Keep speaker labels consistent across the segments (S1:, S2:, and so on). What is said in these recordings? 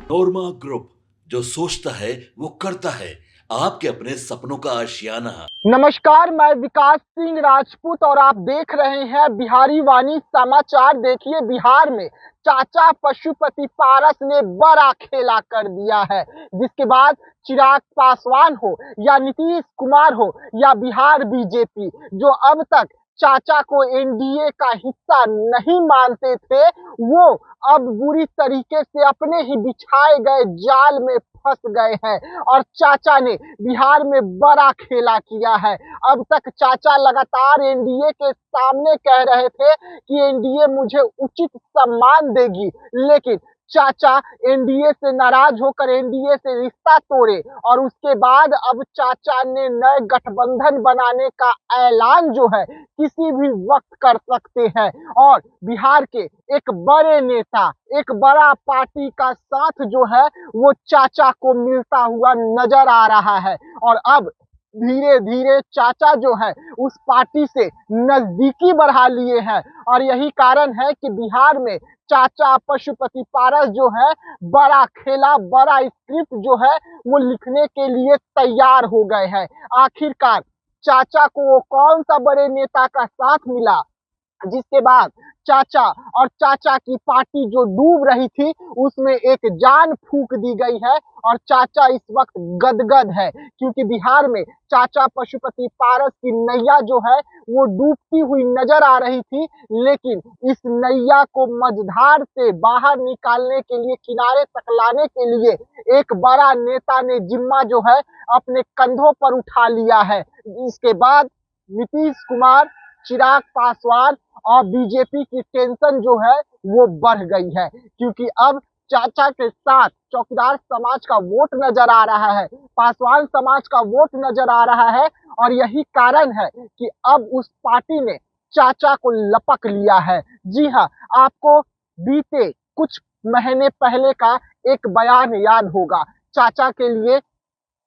S1: नोरमा group, जो सोचता है वो करता है। आपके अपने सपनों का आशियाना।
S2: नमस्कार, मैं विकास सिंह राजपूत और आप देख रहे हैं बिहारी वाणी समाचार। देखिए, बिहार में चाचा पशुपति पारस ने बड़ा खेला कर दिया है, जिसके बाद चिराग पासवान हो या नीतीश कुमार हो या बिहार बीजेपी, जो अब तक चाचा को एनडीए का हिस्सा नहीं मानते थे, वो अब बुरी तरीके से अपने ही बिछाए गए जाल में फंस गए हैं और चाचा ने बिहार में बड़ा खेला किया है। अब तक चाचा लगातार एनडीए के सामने कह रहे थे कि एनडीए मुझे उचित सम्मान देगी, लेकिन चाचा एनडीए से नाराज होकर एनडीए से रिश्ता तोड़े और उसके बाद अब चाचा ने नए गठबंधन बनाने का ऐलान जो है किसी भी वक्त कर सकते हैं और बिहार के एक बड़े नेता, एक बड़ा पार्टी का साथ जो है वो चाचा को मिलता हुआ नजर आ रहा है। और अब धीरे धीरे चाचा जो है उस पार्टी से नजदीकी बढ़ा लिए हैं और यही कारण है कि बिहार में चाचा पशुपति पारस जो है बड़ा खेला, बड़ा स्क्रिप्ट जो है वो लिखने के लिए तैयार हो गए हैं। आखिरकार चाचा को वो कौन सा बड़े नेता का साथ मिला जिसके बाद चाचा और चाचा की पार्टी जो डूब रही थी उसमें एक जान फूंक दी गई है और चाचा इस वक्त गदगद है, क्योंकि बिहार में चाचा पशुपति पारस की नैया जो है वो डूबती हुई नजर आ रही थी। लेकिन इस नैया को मझधार से बाहर निकालने के लिए, किनारे तक लाने के लिए एक बड़ा नेता ने जिम्मा जो है अपने कंधों पर उठा लिया है। इसके बाद नीतीश कुमार, चिराग पासवान और बीजेपी की टेंशन जो है वो बढ़ गई है, क्योंकि अब चाचा के साथ चौकीदार समाज का वोट नजर आ रहा है, पासवान समाज का वोट नजर आ रहा है और यही कारण है कि अब उस पार्टी ने चाचा को लपक लिया है। जी हाँ, आपको बीते कुछ महीने पहले का एक बयान याद होगा। चाचा के लिए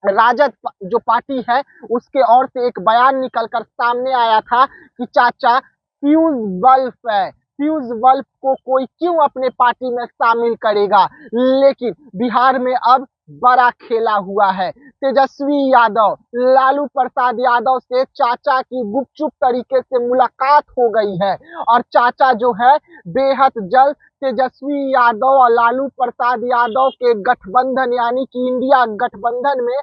S2: राजद जो पार्टी है उसके ओर से एक बयान निकलकर सामने आया था कि चाचा फ्यूज बल्ब है, फ्यूज बल्ब को कोई क्यों अपने पार्टी में शामिल करेगा। लेकिन बिहार में अब बड़ा खेला हुआ है। तेजस्वी यादव, लालू प्रसाद यादव से चाचा की गुपचुप तरीके से मुलाकात हो गई है और चाचा जो है बेहद जल्द तेजस्वी यादव और लालू प्रसाद यादव के गठबंधन यानी कि इंडिया गठबंधन में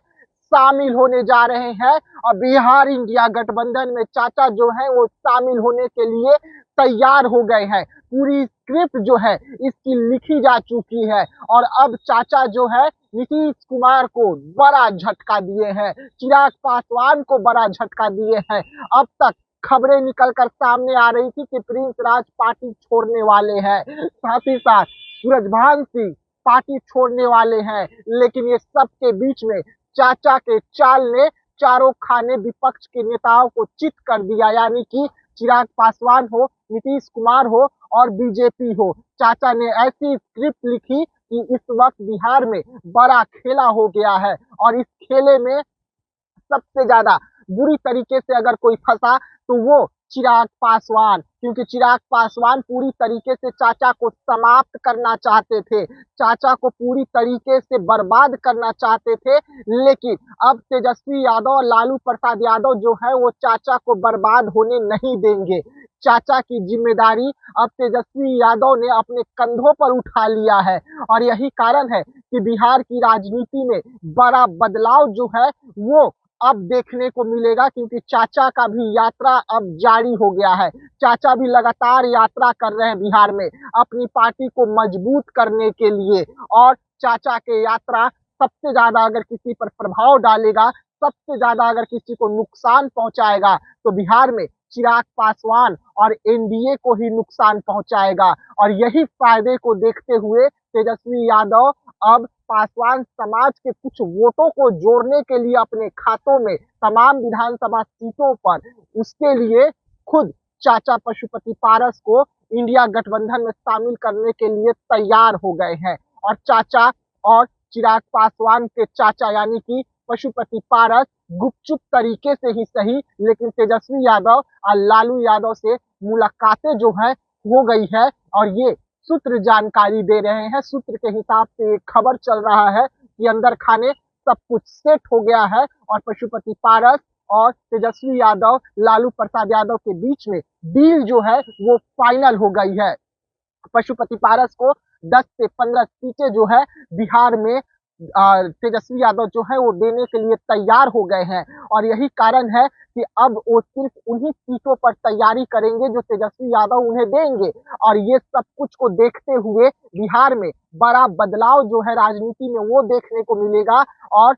S2: शामिल होने जा रहे हैं और बिहार इंडिया गठबंधन में चाचा जो है वो शामिल होने के लिए तैयार हो गए हैं। पूरी स्क्रिप्ट जो है इसकी लिखी जा चुकी है और अब चाचा जो है नीतीश कुमार को बड़ा झटका दिए हैं, चिराग पासवान को बड़ा झटका दिए हैं। अब तक खबरें निकलकर सामने आ रही थी कि प्रिंस राज पार्टी छोड़ने वाले हैं, साथ ही साथ सूरजभान सिंह पार्टी छोड़ने वाले हैं, लेकिन ये सब के बीच में चाचा के चाल ने चारों खाने विपक्ष के नेताओं को चित कर दिया, यानी कि चिराग पासवान हो, नीतीश कुमार हो और बीजेपी हो। चाचा ने ऐसी स्क्रिप्ट लिखी कि इस वक्त बिहार में बड़ा खेला हो गया है और इस खेले में सबसे ज्यादा बुरी तरीके से अगर कोई फंसा तो वो चिराग पासवान, क्योंकि चिराग पासवान पूरी तरीके से चाचा को समाप्त करना चाहते थे, चाचा को पूरी तरीके से बर्बाद करना चाहते थे। लेकिन अब तेजस्वी यादव और लालू प्रसाद यादव जो है वो चाचा को बर्बाद होने नहीं देंगे। चाचा की जिम्मेदारी अब तेजस्वी यादव ने अपने कंधों पर उठा लिया है और यही कारण है कि बिहार की राजनीति में बड़ा बदलाव जो है वो अब देखने को मिलेगा, क्योंकि चाचा का भी यात्रा अब जारी हो गया है। चाचा भी लगातार यात्रा कर रहे हैं बिहार में अपनी पार्टी को मजबूत करने के लिए और चाचा के यात्रा सबसे ज्यादा अगर किसी पर प्रभाव डालेगा, सबसे ज्यादा अगर किसी को नुकसान पहुंचाएगा तो बिहार में चिराग पासवान और एनडीए को ही नुकसान पहुंचाएगा और यही फायदे को देखते हुए तेजस्वी यादव अब पासवान समाज के कुछ वोटों को जोड़ने के लिए अपने खातों में तमाम विधानसभा सीटों पर उसके लिए खुद चाचा पशुपति पारस को इंडिया गठबंधन में शामिल करने के लिए तैयार हो गए हैं। और चाचा और चिराग पासवान के चाचा यानी कि पशुपति पारस गुपचुप तरीके से ही सही, लेकिन तेजस्वी यादव और लालू यादव से मुलाकातें जो है हो गई है और ये सूत्र जानकारी दे रहे हैं। सूत्र के हिसाब से खबर चल रहा है कि अंदर खाने सब कुछ सेट हो गया है और पशुपति पारस और तेजस्वी यादव, लालू प्रसाद यादव के बीच में डील जो है वो फाइनल हो गई है। पशुपति पारस को 10 से 15 सीटें जो है बिहार में तेजस्वी यादव जो है वो देने के लिए तैयार हो गए हैं और यही कारण है कि अब वो सिर्फ उन्हीं सीटों पर तैयारी करेंगे जो तेजस्वी यादव उन्हें देंगे। और ये सब कुछ को देखते हुए बिहार में बड़ा बदलाव जो है राजनीति में वो देखने को मिलेगा। और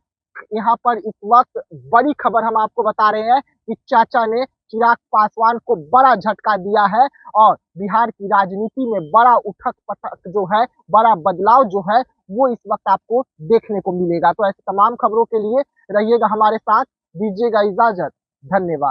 S2: यहाँ पर इस वक्त बड़ी खबर हम आपको बता रहे हैं कि चाचा ने चिराग पासवान को बड़ा झटका दिया है और बिहार की राजनीति में बड़ा उठक पटक जो है, बड़ा बदलाव जो है वो इस वक्त आपको देखने को मिलेगा। तो ऐसे तमाम खबरों के लिए रहिएगा हमारे साथ, दीजिएगा इजाजत, धन्यवाद।